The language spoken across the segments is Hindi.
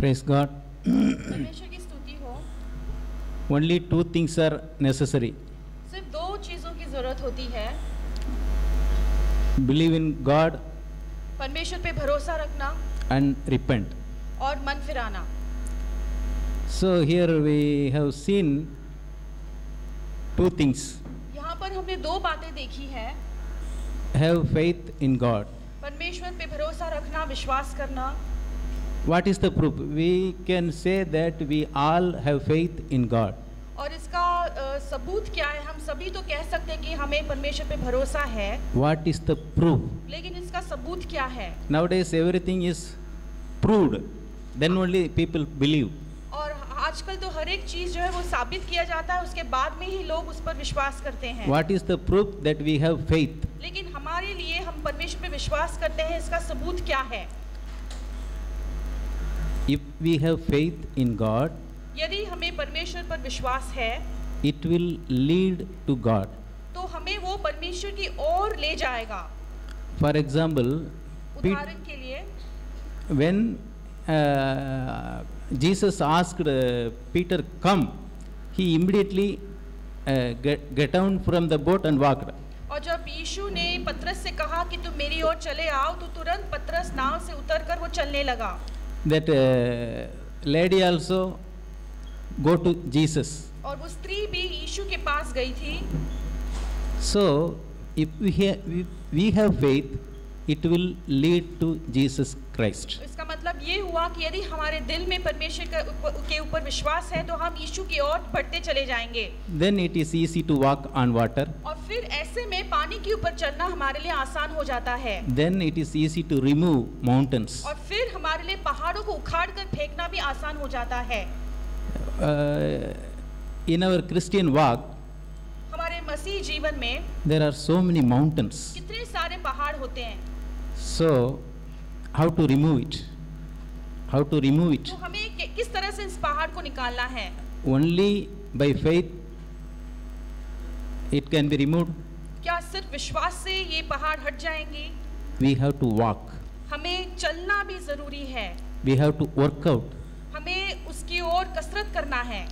Praise God. परमेश्वर की स्तुति हो। Only two things are necessary. सिर्फ दो चीजों की जरूरत होती है। Believe in God परमेश्वर पे भरोसा रखना and repent. और मन फिराना। So here we have seen two things. यहाँ पर हमने दो बातें देखी हैं। Have faith in God. परमेश्वर पे भरोसा रखना, विश्वास करना। What is the proof? We can say that we all have faith in God. और इसका सबूत क्या है? हम सभी तो कह सकते हैं कि हमें परमेश्वर पे भरोसा है। What is the proof? लेकिन इसका सबूत क्या है? Nowadays everything is proved. Then only people believe. और आजकल तो हर एक चीज जो है वो साबित किया जाता है, उसके बाद में ही लोग उस पर विश्वास करते हैं। What is the proof that we have faith? लेकिन हमारे लिए हम परमेश्वर पे विश्वास करते हैं, इसका सबूत क्या है? If we have faith in God, यदि हमें परमेश्वर पर विश्वास है, it will lead to God. तो हमें वो परमेश्वर की ओर ले जाएगा। For example, उदाहरण के लिए when Jesus asked Peter, "Come," he immediately get down from the boat and walked. और जब यीशु ने पतरस से कहा कि तुम मेरी ओर चले आओ, तो तुरंत पतरस नाव से उतरकर वो चलने लगा। That lady also go to Jesus. और वो स्त्री भी यीशु के पास गई थी। So if we have faith, it will lead to Jesus Christ. इसका मतलब ये हुआ कि यदि हमारे दिल में परमेश्वर के ऊपर विश्वास है, तो हम यीशु की ओर बढ़ते चले जाएंगे। Then it is easy to walk on water. और फिर ऐसे में पानी के ऊपर चलना हमारे लिए आसान हो जाता है। Then it is easy to remove mountains. और फिर हमारे लिए पहाड़ों को उखाड़ कर फेंकना भी आसान हो जाता है। In our Christian walk, हमारे मसीह जीवन में there are so many mountains. कितने सारे पहाड़ होते हैं। So how to remove it? How to remove it? तो हमें किस तरह से इस पहाड़ को निकालना है? Only by faith it can be removed. क्या सिर्फ विश्वास से ये पहाड़ हट जाएंगे? We have to walk. हमें चलना भी जरूरी है। We have to work out. हमें उसकी ओर कसरत करना है।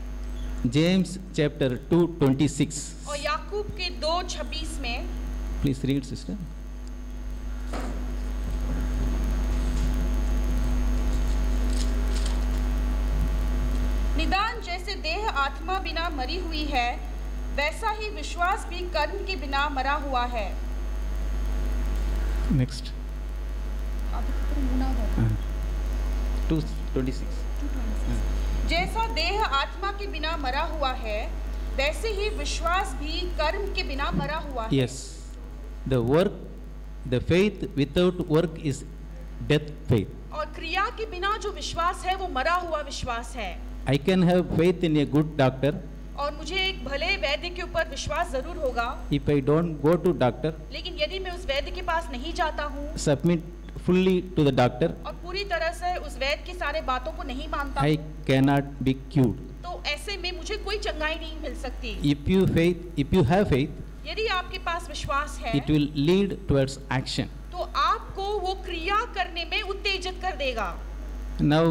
James chapter 2:26. और याकूब के 2:26 में, Please read, sister. निदान जैसे देह आत्मा बिना मरी हुई है, वैसा ही विश्वास भी कर्म के बिना मरा हुआ है। Next. 2:26. जैसा देह आत्मा के बिना मरा हुआ है, वैसे ही विश्वास भी कर्म के बिना मरा हुआ है। Yes. The faith without work is death faith. और क्रिया के बिना जो विश्वास है वो मरा हुआ विश्वास है। I can have faith in a good doctor. और मुझे एक भले वैद्य के ऊपर विश्वास जरूर होगा। If I don't go to doctor, लेकिन यदि मैं उस वैद्य के पास नहीं जाता हूँ submit fully to the doctor, और पूरी तरह से उस वैद्य की सारे बातों को नहीं मानता I हूँ, cannot be cured. तो ऐसे में मुझे कोई चंगाई नहीं मिल सकती। If you have faith, यदि आपके पास विश्वास है, it will lead towards action. तो आपको वो क्रिया करने में उत्तेजित कर देगा। Now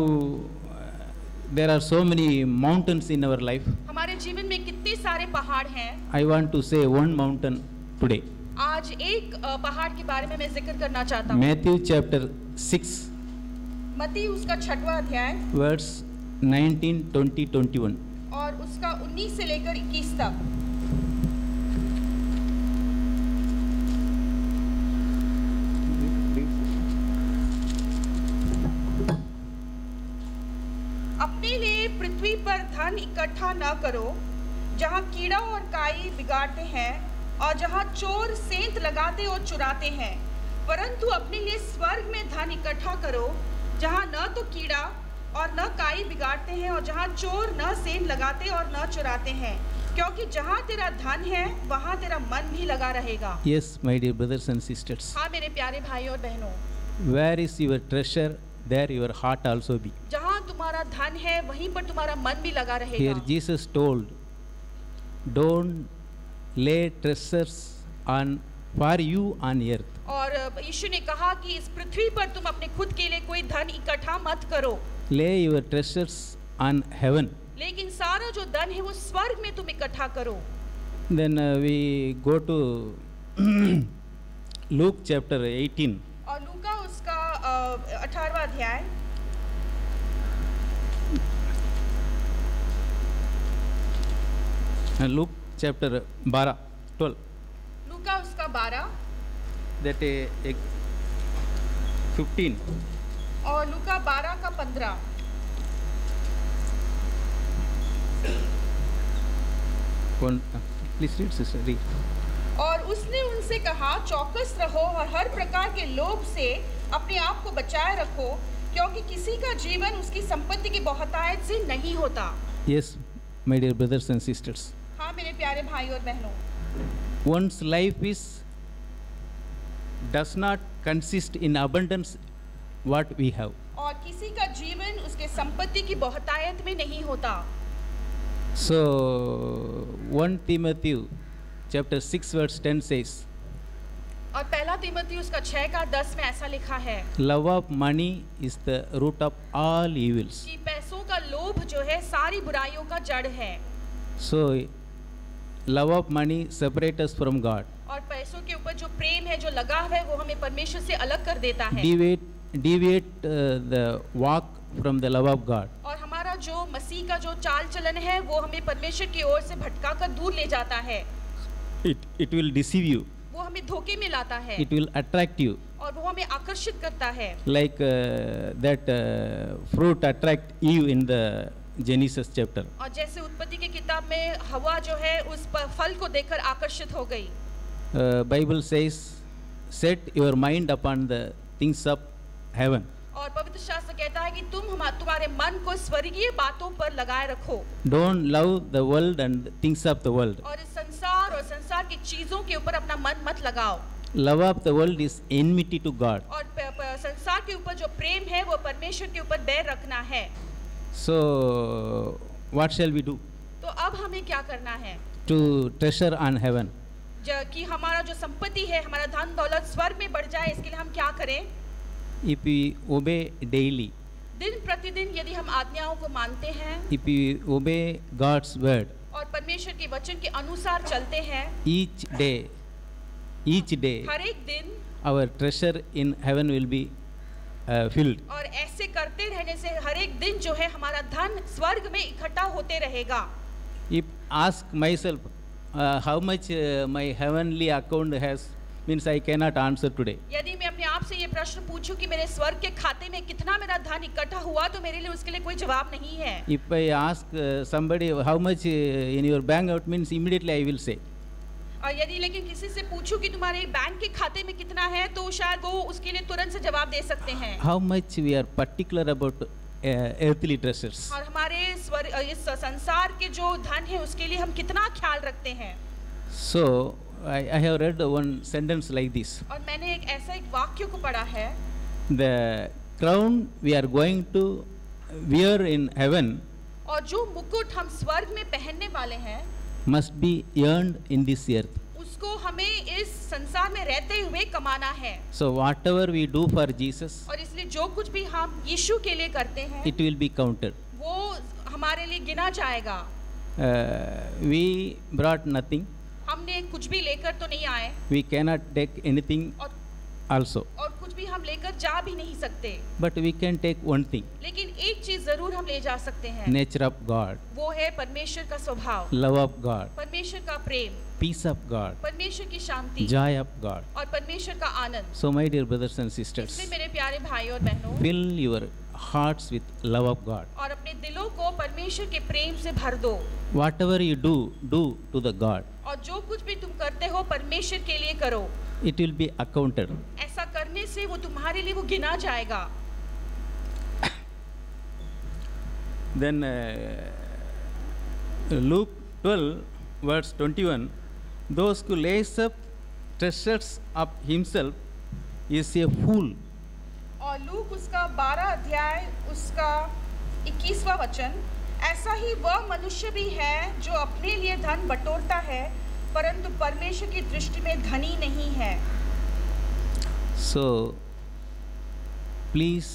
there are so many mountains in our life. हमारे जीवन में कितने सारे पहाड़ हैं। I want to say one mountain today. आज एक पहाड़ के बारे में मैं जिक्र करना चाहता हूँ। Matthew chapter 6 मत्ती उसका 6वां अध्याय verse 19, 20, 21. और उसका 19 से लेकर 21 तक। अपने लिए पृथ्वी पर धन इकट्ठा न करो, जहाँ कीड़ा और काई बिगाड़ते हैं और जहाँ चोर सेंध लगाते और चुराते हैं, परंतु अपने लिए स्वर्ग में धन इकट्ठा करो, जहाँ न तो कीड़ा और न काई बिगाड़ते हैं और जहाँ चोर न सेंध लगाते और न चुराते हैं, क्योंकि जहाँ तेरा धन है वहाँ तेरा मन भी लगा रहेगा। Yes, my dear brothers and sisters. हाँ मेरे प्यारे भाई और बहनों, Where is your treasure? There your heart also be. जहाँ तुम्हारा धन है वहीं पर तुम्हारा मन भी लगा रहेगा। Here Jesus told, don't lay treasures for you on earth. और यीशु ने कहा कि इस पृथ्वी पर तुम अपने खुद के लिए कोई धन इकट्ठा मत करो। lay your treasures on heaven. लेकिन सारा जो धन है वो स्वर्ग में तुम इकट्ठा करो। Then we go to Luke chapter 18. और लूका उसका 18वां अध्याय, Luke chapter 12. लूका उसका 12 That 15. और लूका 12 का 15। Please read, sister. Read. और उसने उनसे कहा, चौकस रहो और हर प्रकार के लोभ से अपने आप को बचाए रखो, क्योंकि किसी का जीवन उसकी संपत्ति की बहुतायत से नहीं होता। Yes, my dear brothers and sisters. हाँ मेरे प्यारे भाई और बहनों, One's life does not consist in abundance what we have. और किसी का जीवन उसके संपत्ति की बहुतायत में नहीं होता। So 1 Timothy chapter 6 verse 10 says, और पहला तीमुथियुस उसका 6 का 10 में ऐसा लिखा है love of money is the root of all evils. कि पैसों का लोभ जो है सारी बुराइयों का जड़ है। So love of money separates us from God. और पैसों के ऊपर जो प्रेम है, जो लगाव है, वो हमें परमेश्वर से अलग कर देता है। Deviate the walk from the love of God. और हमारा जो मसीह का जो चाल चलन है वो हमें परमेश्वर की ओर से भटका कर दूर ले जाता है। It will deceive you. वो हमें धोखे में लाता है। It will attract you. और वो हमें आकर्षित करता है। Like that fruit attract Eve in the Genesis chapter. और जैसे उत्पत्ति की किताब में हवा जो है उस फल को देखकर आकर्षित हो गई। Bible says, set your mind upon the things of heaven. और पवित्र शास्त्र कहता है कि तुम्हारे मन को स्वर्गीय बातों पर लगाए रखो। Don't love the world and things of the world. और इस संसार और संसार की चीजों के ऊपर अपना मन मत लगाओ। Love of the world is enmity to God. और संसार के ऊपर जो प्रेम है वो परमेश्वर के ऊपर बैर रखना है। So what shall we do? तो अब हमें क्या करना है? To treasure on heaven. कि हमारा जो संपत्ति है, हमारा धन दौलत स्वर्ग में बढ़ जाए, इसके लिए हम क्या करें? If we obey daily, दिन प्रतिदिन यदि हम आज्ञाओं को मानते हैं, if we obey God's word, और परमेश्वर के वचन के अनुसार चलते हैं, each day, हर एक दिन our treasure in heaven will be filled. और ऐसे करते रहने से हर एक दिन जो है हमारा धन स्वर्ग में इकट्ठा होते रहेगा। If ask myself how much my heavenly account has, means I cannot answer today. यदि मैं अपने आप से ये प्रश्न पूछूं कि मेरे स्वर्ग के खाते में कितना मेरा धन इकट्ठा हुआ, तो मेरे लिए उसके लिए कोई जवाब नहीं है। If I ask somebody how much in your bank account, means immediately I will say. और यदि लेकिन किसी से पूछूं कि तुम्हारे बैंक के खाते में कितना है, तो शायद वो उसके लिए तुरंत से जवाब दे सकते हैं। How much we are particular about earthly treasures. और हमारे इस संसार के जो धन है उसके लिए हम कितना ख्याल रखते हैं। So I have read one sentence like this. और मैंने एक वाक्य को पढ़ा है। The crown we are going to wear in heaven और जो मुकुट हम स्वर्ग में पहनने वाले हैं must be earned in this earth. उसको हमें इस संसार में रहते हुए कमाना है। So whatever we do for Jesus, और इसलिए जो कुछ भी हम यीशु के लिए करते हैं, it will be counted. वो हमारे लिए गिना जाएगा। We brought nothing. हमने कुछ भी लेकर तो नहीं आए। We cannot take anything also. और कुछ भी हम लेकर जा भी नहीं सकते। But we can take one thing. लेकिन एक चीज जरूर हम ले जा सकते हैं। Nature of God. वो है परमेश्वर का स्वभाव। Love of God. परमेश्वर का प्रेम। Peace of God. परमेश्वर की शांति। Joy of God. और परमेश्वर का आनंद। So my dear brothers and sisters, इसलिए मेरे प्यारे भाई और बहनों, fill your hearts with love of God. और अपने दिलों को परमेश्वर के प्रेम से भर दो। Whatever you do to the God. और जो कुछ भी तुम करते हो परमेश्वर के लिए करो। It will be accounted. ऐसा करने से वो तुम्हारे लिए वो गिना जाएगा। Then Luke 12 verse 21, those who lays up treasures of himself is a fool. और लूक उसका 12 अध्याय उसका 21वां वचन, ऐसा ही वह मनुष्य भी है जो अपने लिए धन बटोरता है परंतु परमेश्वर की दृष्टि में धनी नहीं है। So please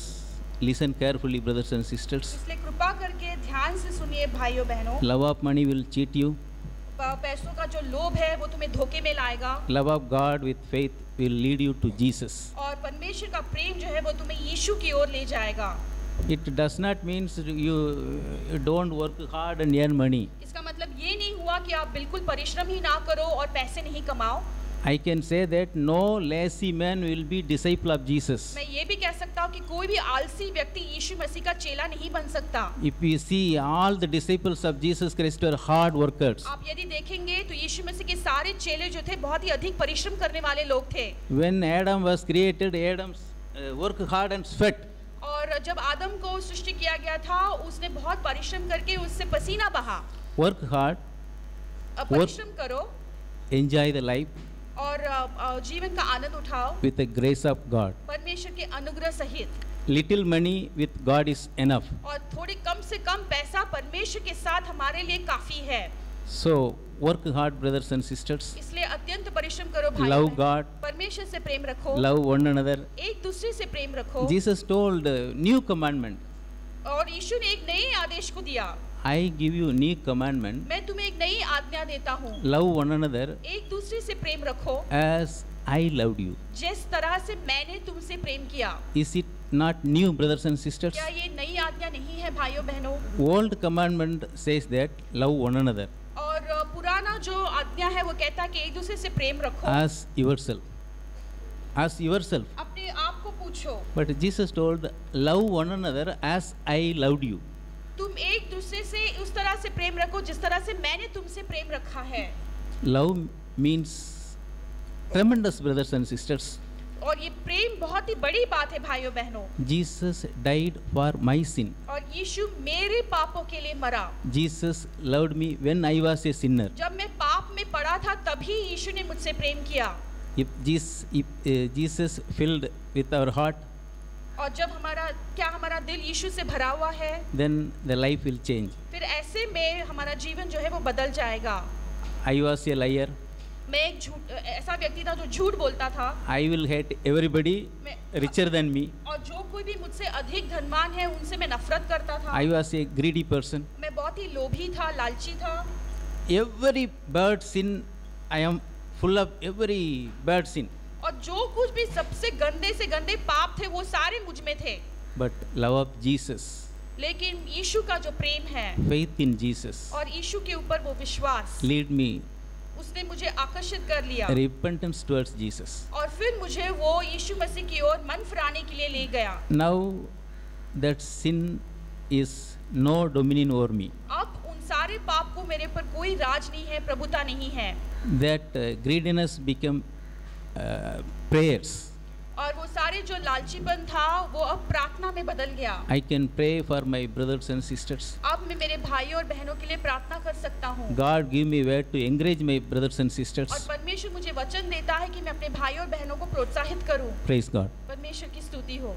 listen carefully, brothers and sisters. इसलिए कृपा करके ध्यान से सुनिए भाइयों बहनों। Love of money will cheat you. पैसों का जो लोभ है वो तुम्हें धोखे में लाएगा। Love of God with faith will lead you to Jesus. और परमेश्वर का प्रेम जो है वो तुम्हें यीशु की ओर ले जाएगा। It does not mean you don't work hard and earn money. इसका मतलब ये नहीं हुआ कि आप बिल्कुल परिश्रम ही ना करो और पैसे नहीं कमाओ। I can say that no lazy man will be disciple of Jesus. मैं ये भी कह सकता हूँ कि कोई भी आलसी व्यक्ति यीशु मसीह का चेला नहीं बन सकता। If we see all the disciples of Jesus Christ were hard workers. आप यदि देखेंगे तो यीशु मसीह के सारे चेले जो थे बहुत ही अधिक परिश्रम करने वाले लोग थे। When Adam was created, Adam worked hard and sweat. और जब आदम को सृष्टि किया गया था उसने बहुत परिश्रम करके उससे पसीना बहा। Work hard. परिश्रम करो। Enjoy the life. और जीवन का आनंद उठाओ। With the grace of God. परमेश्वर के अनुग्रह सहित। Little money with God is enough. और थोड़ी कम से कम पैसा परमेश्वर के साथ हमारे लिए काफी है। So work hard, brothers and sisters. इसलिए अत्यंत परिश्रम करो भाई। Love God. परमेश्वर से प्रेम रखो। Love one another. एक दूसरे से प्रेम रखो। Jesus told new commandment. और यीशु ने एक नए आदेश को दिया। I give you new commandment. मैं तुम्हें एक नई आज्ञा देता हूँ। Love one another. एक दूसरे से प्रेम रखो। As I loved you. जिस तरह से मैंने तुमसे प्रेम किया। Is it not new, brothers and sisters? क्या ये नई आज्ञा नहीं है भाइयों बहनों? Old commandment says that love one another. और पुराना जो आज्ञा है वो कहता है कि एक दूसरे से प्रेम रखो। As yourself. As yourself. अपने आप को पूछो। But Jesus told, love one another as I loved you. तुम एक दूसरे से उस तरह से प्रेम रखो जिस तरह से मैंने तुमसे प्रेम रखा है। Love means tremendous, brothers and sisters. और ये प्रेम बहुत ही बड़ी बात है भाइयों बहनों। Jesus died for my sin. और यीशु मेरे पापों के लिए मरा। Jesus loved me when I was a sinner. जब मैं पाप में पड़ा था तभी यीशु ने मुझसे प्रेम किया। If Jesus filled with our heart, और जब हमारा दिल यीशु से भरा हुआ है, then the life will change. फिर ऐसे में हमारा जीवन जो है वो बदल जाएगा। I was a liar. मैं एक ऐसा व्यक्ति था जो झूठ बोलता था। I will hate everybody richer than me. और जो कोई भी मुझसे अधिक धनवान है उनसे मैं नफरत करता था। I was a greedy person. मैं बहुत ही लोभी था, लालची था। Every bad sin, I am full of every bad sin. और जो कुछ भी सबसे गंदे से गंदे पाप थे वो सारे मुझ में थे। But love of Jesus. लेकिन यीशु का जो प्रेम है, faith in Jesus, और यीशु के ऊपर वो विश्वास, lead me, उसने मुझे आकर्षित कर लिया। repentance towards Jesus. और फिर मुझे वो यीशु मसीह की ओर मन फिराने के लिए ले गया। Now that sin is no dominion over me. अब उन सारे पाप को मेरे पर कोई राज नहीं है, प्रभुता नहीं है। That greediness became prayers. और वो सारे जो लालचीपन था वो अब प्रार्थना में बदल गया। I can pray for my brothers and sisters. अब मैं मेरे भाइयों और बहनों के लिए प्रार्थना कर सकता हूँ। God give me word to encourage my brothers and sisters. और परमेश्वर मुझे वचन देता है कि मैं अपने भाइयों और बहनों को प्रोत्साहित करूँ। Praise God. परमेश्वर की स्तुति हो।